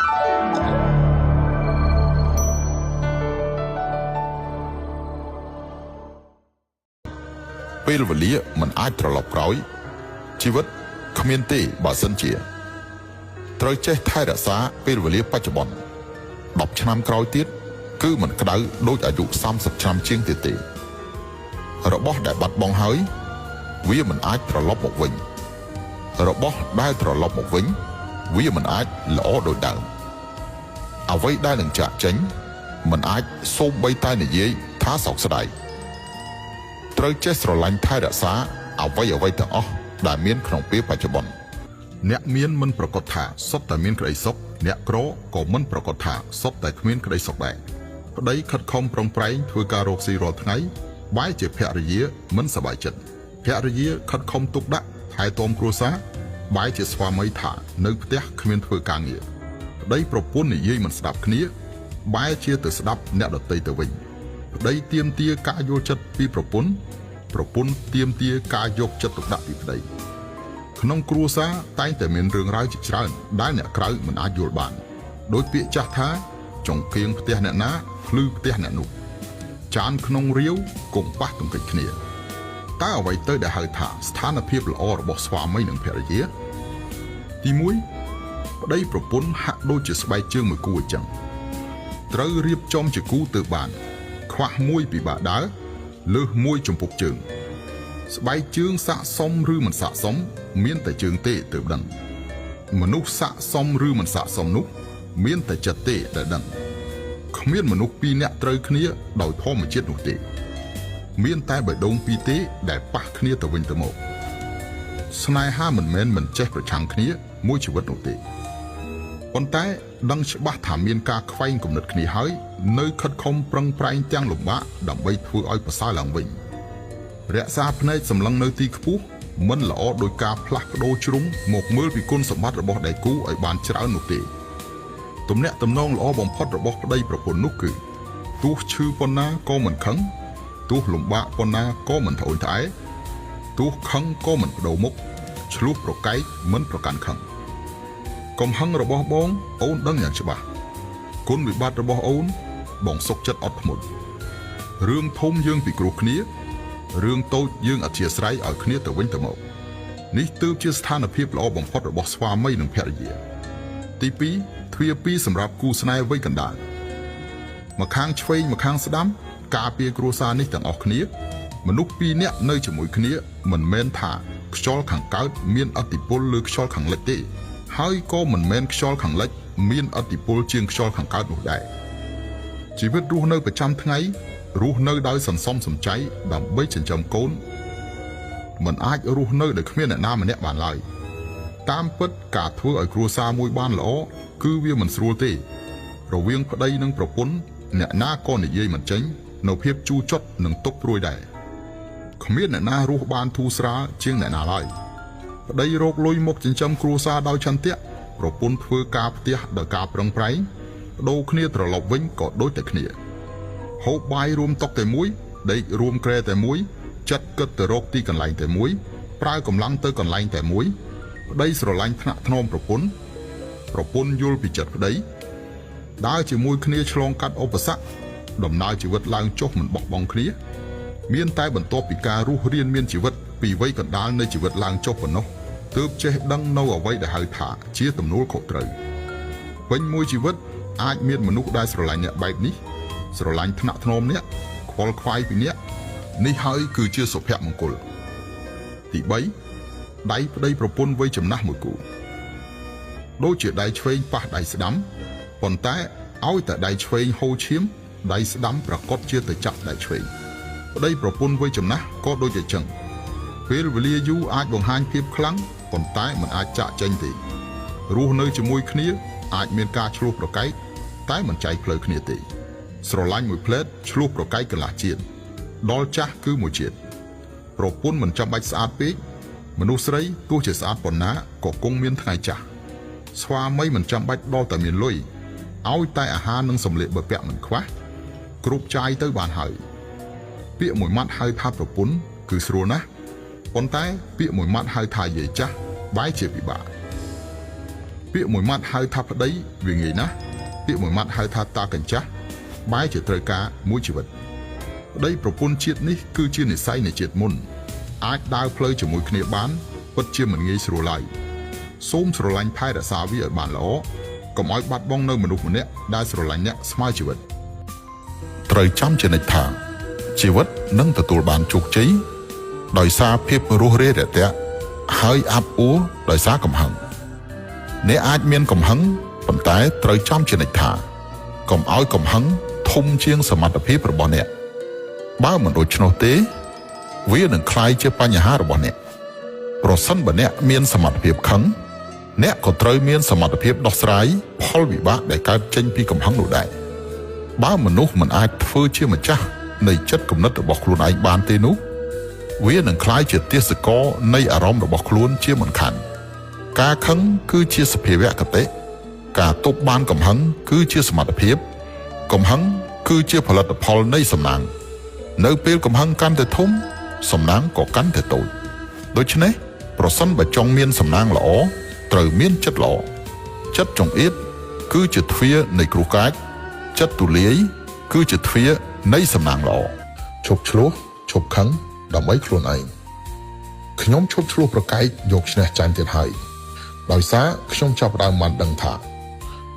ពេលវេលាមិនអាចត្រឡប់ក្រោយជីវិតគ្មានទេបើសិនជាត្រូវចេះថែរក្សាពេលវេលាបច្ចុប្បន្ន10ឆ្នាំក្រោយទៀតគឺមិនក្តៅដូចអាយុ30ឆ្នាំជាងទៀតទេរបស់ដែលបាត់បង់ហើយវាមិនអាចត្រឡប់មកវិញរបស់ដែលត្រឡប់មកវិញវាមិនអាចល្អដូចដើមអ្វីដែលនឹងចាក់ចេញមិនអាចសូម្បីតែនិយាយថាសោកស្ដាយត្រូវចេះស្រឡាញ់ថែរក្សាអ្វីទាំងអស់ដែលមានក្នុងពេលបច្ចុប្បន្នអ្នកមានមិនប្រកាសថាសុទ្ធតែមានក្តីសុខអ្នកក្រក៏មិនប្រកាសថាសុទ្ធតែគ្មានក្តីសុខដែរប្តីខិតខំប្រឹងប្រែងធ្វើការរកស៊ីរាល់ថ្ងៃបែរជាភរិយាមិនសប្បាយចិត្តភរិយាខិតខំទុកដាក់ថែទាំគ្រួសារបែរជាស្វាមីថានៅផ្ទះគ្មានធ្វើការងារប្តីប្រពន្ធនិយាយមិនស្ដាប់គ្នាបែរជាទៅស្ដាប់អ្នកដទៃទៅវិញប្តីទាមទារការយល់ចិត្តពីប្រពន្ធទាមទារការយកចិត្តទុកដាក់ពីប្តីក្នុងគ្រួសារតែងតែមានរឿងរ៉ាវជាច្រើនដែលអ្នកក្រៅមិនអាចយល់បានដោយពាក្យចាស់ថាចង្កៀងផ្ទះអ្នកណាភ្លឺផ្ទះអ្នកនោះចានក្នុងរាវកុំប៉ះទង្គិចគ្នាតើអ្វីទៅដែលហៅថាស្ថានភាពល្អរបស់ស្វាមីនិងភរិយាទី1ប្តីប្រពន្ធហាក់ដូចជាស្បែកជើងមួយគូអញ្ចឹងត្រូវរៀបចំជាគូទៅបានខ្វះមួយពិបាកដើរលើសមួយចំពុកជើងស្បែកជើងស័ក្តិសមឬមិនស័ក្តិសមមានតែជើងទេទើបដឹងមនុស្សស័ក្តិសមឬមិនស័ក្តិសមនោះមានតែចិត្តទេដែលដឹងគ្មានមនុស្សពីរនាក់ត្រូវគ្នាដោយធម្មជាតិនោះទេមានតែបេះដូងពីរទេដែលប៉ះគ្នាទៅវិញទៅមកស្នេហាមិនមែនមិនចេះប្រឆាំងគ្នាមួយជីវិតនោះទេប៉ុន្តែដឹងច្បាស់ថាមានការខ្វែងគំនិតគ្នាហើយនៅខិតខំប្រឹងប្រែងទាំងលំបាកដើម្បីធ្វើឲ្យប្រសើរឡើងវិញរក្សាភ្នែកសម្លឹងនៅទីខ្ពស់មិនល្អដោយការផ្លាស់ប្ដូរជ្រុងមកមើលពីគុណសម្បត្តិរបស់ដៃគូឲ្យបានច្រើននោះទេទំនាក់ទំនងល្អបំផុតរបស់ប្តីប្រពន្ធនោះគឺទោះឈឺប៉ុណ្ណាក៏មិនខឹងទោះលំបាកប៉ុណ្ណាក៏មិនត្អូញត្អែទោះខឹងក៏មិនបដូរមុខឆ្លោះប្រកែកមិនប្រកាន់ខឹងកំហឹងរបស់បងអូនដឹងយ៉ាងច្បាស់គុណវិបត្តិរបស់អូនបងសុខចិត្តអត់ធ្មត់រឿងធំយើងពិគ្រោះគ្នារឿងតូចយើងអធិស្ឋានឲ្យគ្នាទៅវិញទៅមកនេះទើបជាស្ថានភាពល្អបំផុតរបស់ស្វាមីនិងភរិយាទី2ទ្វារ2សម្រាប់គូស្នេហ៍វ័យកណ្ដាលម្ខាងឆ្វេងម្ខាងស្ដាំការពារគ្រួសារនេះទាំងអស់គ្នាមនុស្សពីរនាក់នៅជាមួយគ្នាមិនមែនថាខ្យល់ខាងកើតមានឥទ្ធិពលលើខ្យល់ខាងលិចទេហើយក៏មិនមែនខ្យល់ខាងលិចមានឥទ្ធិពលជាងខ្យល់ខាងកើតនោះដែរជីវិតរស់នៅប្រចាំថ្ងៃរស់នៅដោយសន្សំសំចៃដើម្បីចិញ្ចឹមកូនមិនអាចរស់នៅដោយគ្មានអ្នកណាម្នាក់បានឡើយតាមពិតការធ្វើឲ្យគ្រួសារមួយបានល្អគឺវាមិនស្រួលទេរវាងប្តីនិងប្រពន្ធអ្នកណាក៏និយាយមិនចេញនៅភាពជូរចត់និងទុកព្រួយដែរគ្មានអ្នកណារស់បានធូរស្រាលជាងអ្នកណាឡើយប្តីរកលុយមកចិញ្ចឹមគ្រួសារដោយឆន្ទៈប្រពន្ធធ្វើការផ្ទះដោយការប្រឹងប្រែងបដូរគ្នាត្រឡប់វិញក៏ដូចតែគ្នាហូបបាយរួមតុតែមួយដេករួមគ្រែតែមួយចិត្តគិតទៅរកទីកន្លែងតែមួយប្រើកម្លាំងទៅកន្លែងតែមួយប្តីស្រឡាញ់ថ្នាក់ថ្នមប្រពន្ធយល់ពីចិត្តប្តីដើរជាមួយគ្នាឆ្លងកាត់ឧបសគ្គដំណើរជីវិតឡើងចុះមិនបោះបង់គ្នាមានតែបន្ទាប់ពីការរស់រានមានជីវិតពីវ័យកណ្ដាលនៃជីវិតឡើងចុះប៉ុណ្ណោះទើបចេះដឹងនៅអ្វីដែលហៅថាជាទំនួលខុសត្រូវពេញមួយជីវិតអាចមានមនុស្សដែលស្រឡាញ់អ្នកបែបនេះស្រឡាញ់ថ្នាក់ថ្នមអ្នកខ្វល់ខ្វាយពីអ្នកនេះហើយគឺជាសុភមង្គលទី3ដៃប្តីប្រពន្ធវ័យចំណាស់មួយគូដូចជាដៃឆ្វេងប៉ះដៃស្ដាំប៉ុន្តែឲ្យតែដៃឆ្វេងហូរឈាមដៃស្ដាំប្រកបជាទៅចាប់ដៃឆ្វេងប្តីប្រពន្ធវ័យចំណាស់ក៏ដូចជាចឹងពេលវេលាយូរអាចបង្ហាញភាពខ្លាំងប៉ុន្តែមិនអាចចាក់ចេញទេរស់នៅជាមួយគ្នាអាចមានការឆ្លោះប្រកែកតែមិនចែកផ្លូវគ្នាទេស្រឡាញ់មួយផ្លែតឆ្លោះប្រកែកកន្លះជាតិដល់ចាស់គឺមួយជាតិប្រពន្ធមិនចាំបាច់ស្អាតពេកមនុស្សស្រីទោះជាស្អាតប៉ុណ្ណាក៏គង់មានថ្ងៃចាស់ស្វាមីមិនចាំបាច់ដល់តែមានលុយឲ្យតែអាហារនិងសម្លៀកបំពាក់មិនខ្វះគ្រប់ចាយទៅបានហើយពាក្យមួយម៉ាត់ហៅថាប្រពន្ធគឺស្រួលណាស់ប៉ុន្តែពាក្យមួយម៉ាត់ហៅថាយាយចាស់បែរជាពិបាក ពាក្យមួយម៉ាត់ហៅថាប្តីវាងាយណាស់ពាក្យមួយម៉ាត់ហៅថាតាកញ្ចាស់បែរជាត្រូវការមួយជីវិតប្តីប្រពន្ធជាតិនេះគឺជានិស្ស័យនៃជាតិមុនអាចដើរផ្លូវជាមួយគ្នាបានពិតជាមិនងាយស្រួលឡើយសូមស្រឡាញ់ថែរក្សាវាឲ្យបានល្អកុំឲ្យបាត់បង់នៅមនុស្សម្នាក់ដែលស្រឡាញ់អ្នកស្មើជីវិតត្រូវចាំជានិច្ចថាជីវិតនឹងទទួលបានជោគជ័យដោយសារភាពរស់រាយរាក់ទាក់ហើយអាប់អួរដោយសារកំហឹងអ្នកអាចមានកំហឹងប៉ុន្តែត្រូវចាំជានិច្ចថាកុំឲ្យកំហឹងធំជាងសមត្ថភាពរបស់អ្នកបើមិនដូច្នោះទេវានឹងក្លាយជាបញ្ហារបស់អ្នកប្រសិនបើអ្នកមានសមត្ថភាពខឹងអ្នកក៏ត្រូវមានសមត្ថភាពដោះស្រាយផលវិបាកដែលកើតចេញពីកំហឹងនោះដែរបើមនុស្សមិនអាចធ្វើជាម្ចាស់នៃចិត្តគំនិតរបស់ខ្លួនឯងបានទេនោះវានឹងក្លាយជាទាសករនៃអារម្មណ៍របស់ខ្លួនជាមិនខានការខឹងគឺជាសភាវគតិការទប់បានកំហឹងគឺជាសមត្ថភាពកំហឹងគឺជាផលិតផលនៃសំណាងនៅពេលកំហឹងកាន់តែធំសំណាងក៏កាន់តែតូចដូច្នេះប្រសិនបើចង់មានសំណាងល្អត្រូវមានចិត្តល្អចិត្តចង្អៀតគឺជាទ្វារនៃគ្រោះកាចចិត្តទូលាយគឺជាទ្វារនៃសំណាងល្អឈប់ឆ្លោះឈប់ខឹងដើម្បីខ្លួនឯងខ្ញុំឈប់ឆ្លោះប្រកែកយកឈ្នះចាញ់ទៀតហើយដោយសារខ្ញុំចាប់ផ្ដើមបានដឹងថា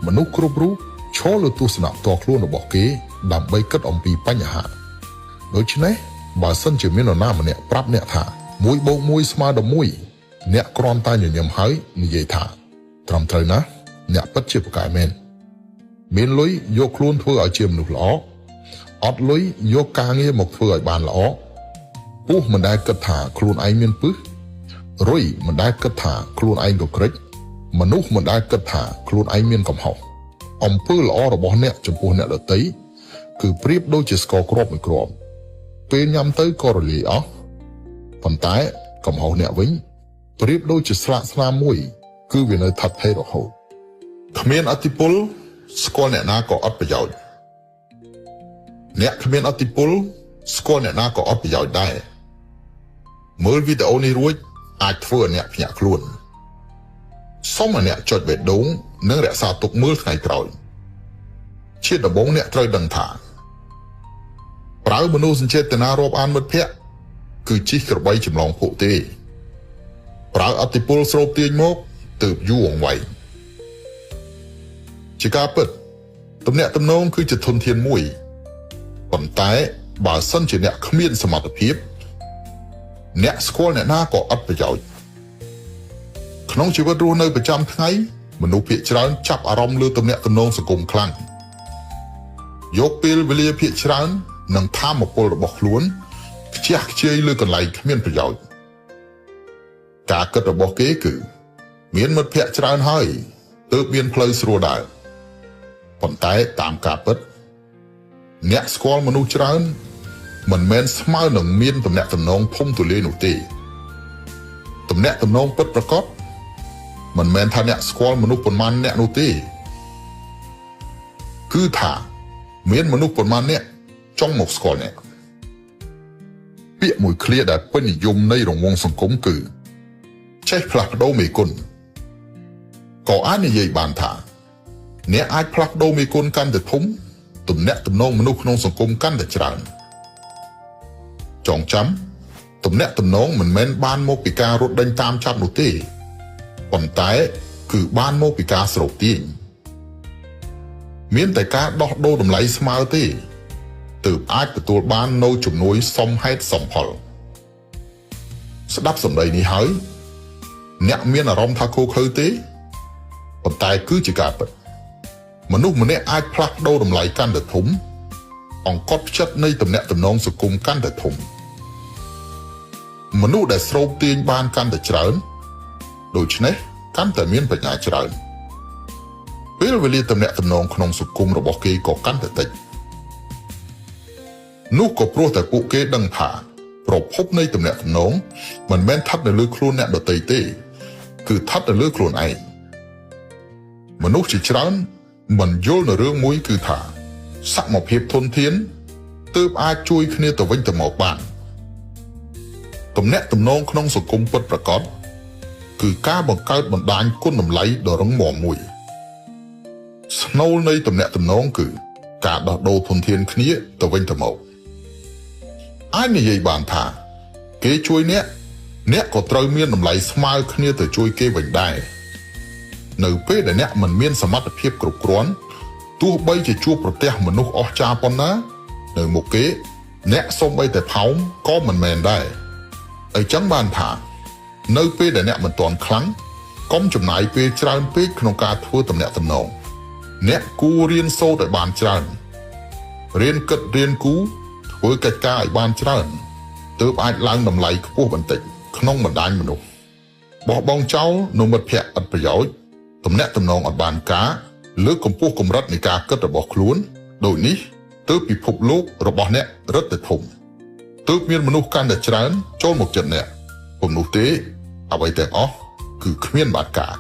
មនុស្សគ្រប់រូបឈរលើទស្សនៈផ្ទាល់ខ្លួនរបស់គេដើម្បីគិតអំពីបញ្ហាដូច្នេះបើសិនជាមាននរណាម្នាក់ប្រាប់អ្នកថា1+1 ស្មើ11អ្នកគ្រាន់តែញញឹមហើយនិយាយថាត្រឹមត្រូវណាស់អ្នកពិតជាប្រកែកមែនមានលុយយកខ្លួនធ្វើឲ្យជាមនុស្សល្អអត់លុយយកការងារមកធ្វើឲ្យបានល្អពុះមិនដែលគិតថាខ្លួនឯងមានពឹសរុយមិនដែលគិតថាខ្លួនឯងក៏ក្រិចមនុស្សមិនដែលគិតថាខ្លួនឯងមានកំហុសអំពើល្អរបស់អ្នកចំពោះអ្នកដទៃគឺប្រៀបដូចជាស្ករគ្រាប់មួយគ្រាប់ពេលញ៉ាំទៅក៏រលាយអស់ប៉ុន្តែកំហុសអ្នកវិញប្រៀបដូចជាស្លាកស្នាមមួយគឺវានៅថិតថេររហូតគ្មានអធិពលស្គាល់អ្នកណាក៏អត់ប្រយោជន៍អ្នកគ្មានអធិពលស្គាល់អ្នកណាក៏អត់ប្រយោជន៍ដែរមើលវីដេអូនេះរួចអាចធ្វើឲ្យអ្នកភ្ញាក់ខ្លួនសូមឲ្យអ្នកចុចបេះដូងនិងរក្សាទុកមើលថ្ងៃក្រោយជាដំបូងអ្នកត្រូវដឹងថាប្រើមនោសញ្ចេតនារាប់អានមិត្តភក្តិគឺជិះក្របីចម្លងភក់ទេប្រើអធិពលស្រូបទាញមកទើបយូរអង្វែងជាការពិតទំនាក់ទំនងគឺជាធនធានមួយប៉ុន្តែបើសិនជាអ្នកគ្មានសមត្ថភាពអ្នកស្គាល់អ្នកណាក៏អត់ប្រយោជន៍ក្នុងជីវិតរស់នៅប្រចាំថ្ងៃមនុស្សភាគច្រើនចាប់អារម្មណ៍លើទំនាក់ទំនងសង្គមខ្លាំងយកពេលវេលាភាគច្រើននិងធម៌ពលរបស់ខ្លួនខ្ជះខ្ជាយលើកន្លែងគ្មានប្រយោជន៍ការគិតរបស់គេគឺមានមិត្តភក្តិច្រើនហើយទើបមានផ្លូវស្រួលដើរប៉ុន្តែតាមការពិតអ្នកស្គាល់មនុស្សច្រើនមិនមែនស្មើនឹងមានទំនាក់ទំនងធំទូលាយនោះទេទំនាក់ទំនងពិតប្រាកដមិនមែនថាអ្នកស្គាល់មនុស្សប៉ុន្មានអ្នកនោះទេគឺថាមានមនុស្សប៉ុន្មានអ្នកចង់មកស្គាល់អ្នកពាក្យមួយឃ្លាដែលពេញនិយមនៃរង្វង់សង្គមគឺចេះផ្លាស់ប្ដូរមេគុណក៏អាចនិយាយបានថាអ្នកអាចផ្លាស់ប្ដូរមេគុណកាន់តែធំទំនាក់ទំនងមនុស្សក្នុងសង្គមកាន់តែច្រើនចងចាំទំនាក់ទំនងមិនមែនបានមកពីការរត់ដេញតាមចាប់នោះទេប៉ុន្តែគឺបានមកពីការស្រោបទាញមានតែការដោះដូរតម្លៃស្មើទេទើបអាចទទួលបាននូវជំនួយសមហេតុសមផលស្ដាប់សម្ដីនេះហើយអ្នកមានអារម្មណ៍ថាខូខើទេប៉ុន្តែគឺជាការពិតមនុស្សម្នាក់អាចផ្លាស់ប្ដូរតម្លៃកាន់តែធំអង្កត់ផ្ចិតនៃទំនាក់ទំនងសង្គមកាន់តែធំមនុស្សដែលស្រោបទាញបានកាន់តែច្រើនដូច្នេះកាន់តែមានបញ្ញាច្រើនពេលវេលាទំនាក់ទំនងក្នុងសង្គមរបស់គេក៏កាន់តែតិចនោះក៏ព្រោះតែពួកគេដឹងថាប្រភពនៃទំនាក់ទំនងមិនមែនស្ថិតនៅលើខ្លួនអ្នកដទៃទេគឺស្ថិតនៅលើខ្លួនឯងមនុស្សជាច្រើនមិនយល់នៅរឿងមួយគឺថាសមភាពធនធានទើបអាចជួយគ្នាទៅវិញទៅមកបានទំនាក់ទំនងក្នុងសង្គមពិតប្រាកដគ គឺការបង្កើតបណ្ដាញគុណតម្លៃដ៏រឹងមាំមួយស្នូលនៃទំនាក់ទំនងគឺការដោះដូរធនធានគ្នាទៅវិញទៅមកអាចនិយាយបានថាគេជួយអ្នកក៏ត្រូវមានតម្លៃស្មើគ្នាទៅជួយគេវិញដែរនៅពេលដែលអ្នកមិនមានសមត្ថភាពគ្រប់គ្រាន់ទោះបីជាជួបប្រទះមនុស្សអស្ចារ្យប៉ុណ្ណានៅមុខគេអ្នកសូម្បីតែផោមក៏មិនមែនដែរអញ្ចឹងបានថានៅពេលដែលអ្នកមិនទាន់ខ្លាំងកុំចំណាយពេលច្រើនពេកក្នុងការធ្វើទំនាក់ទំនងអ្នកគួររៀនសូត្រឲ្យបានច្រើនរៀនគិតរៀនគូរធ្វើកិច្ចការឲ្យបានច្រើនទើបអាចឡើងតម្លៃខ្ពស់បន្តិចក្នុងបណ្ដាញមនុស្សបោះបង់ចោលនៅមិត្តភ័ក្តិឥតប្រយោជន៍ទំនាក់ទំនងអត់បានការលើកកម្ពស់កម្រិតនៃការគិតរបស់ខ្លួនដូចនេះទើបពិភពលោករបស់អ្នករឹតតែធំទើបមានមនុស្សកាន់តែច្រើនចូលមកចិត្តអ្នកពុំនោះទេអ្វីទាំងអស់គឺគ្មានបាត់ការ